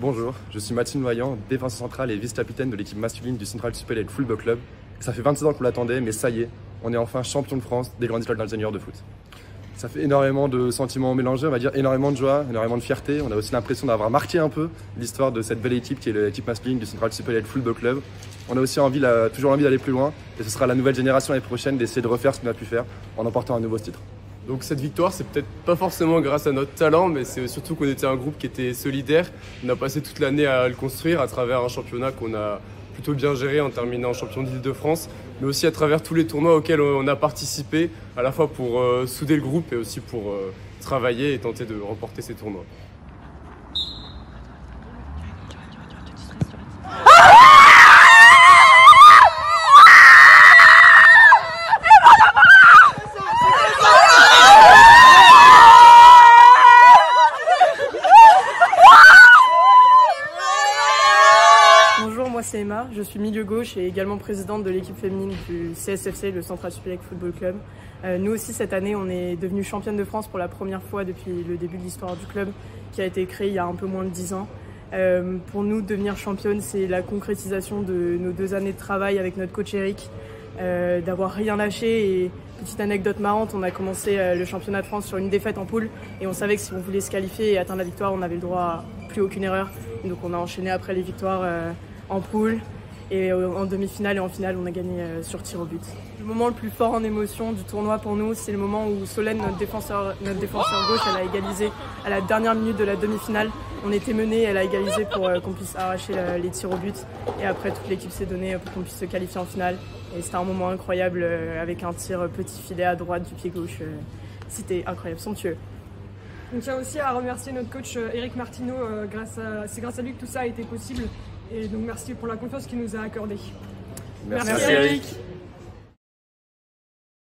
Bonjour, je suis Mathilde Noyant, défenseur central et vice-capitaine de l'équipe masculine du Central Super Elite Football Club. Ça fait 26 ans qu'on l'attendait, mais ça y est, on est enfin champion de France des grandes écoles d'ingénieurs de foot. Ça fait énormément de sentiments mélangés, on va dire énormément de joie, énormément de fierté. On a aussi l'impression d'avoir marqué un peu l'histoire de cette belle équipe qui est l'équipe masculine du Central Super Elite Football Club. On a aussi toujours envie d'aller plus loin et ce sera la nouvelle génération l'année prochaine d'essayer de refaire ce qu'on a pu faire en emportant un nouveau titre. Donc cette victoire, c'est peut-être pas forcément grâce à notre talent, mais c'est surtout qu'on était un groupe qui était solidaire. On a passé toute l'année à le construire à travers un championnat qu'on a plutôt bien géré en terminant champion d'Île-de-France, mais aussi à travers tous les tournois auxquels on a participé, à la fois pour souder le groupe et aussi pour travailler et tenter de remporter ces tournois. Bonjour, moi c'est Emma, je suis milieu gauche et également présidente de l'équipe féminine du CSFC, le Central Super Elite Football Club. Nous aussi cette année on est devenue championne de France pour la première fois depuis le début de l'histoire du club qui a été créé il y a un peu moins de 10 ans. Pour nous, devenir championne, c'est la concrétisation de nos 2 années de travail avec notre coach Eric, d'avoir rien lâché. Et petite anecdote marrante, on a commencé le championnat de France sur une défaite en poule et on savait que si on voulait se qualifier et atteindre la victoire, on avait le droit à plus aucune erreur. Donc on a enchaîné après les victoires en poule et en demi-finale et en finale on a gagné sur tir au but. Le moment le plus fort en émotion du tournoi pour nous, c'est le moment où Solène, notre défenseur gauche, elle a égalisé à la dernière minute de la demi-finale. On était menés, elle a égalisé pour qu'on puisse arracher les tirs au but et après toute l'équipe s'est donnée pour qu'on puisse se qualifier en finale et c'était un moment incroyable avec un tir petit filet à droite du pied gauche. C'était incroyable, somptueux. On tient aussi à remercier notre coach Eric Martineau, c'est grâce à lui que tout ça a été possible. Et donc merci pour la confiance qu'il nous a accordée. Merci Eric.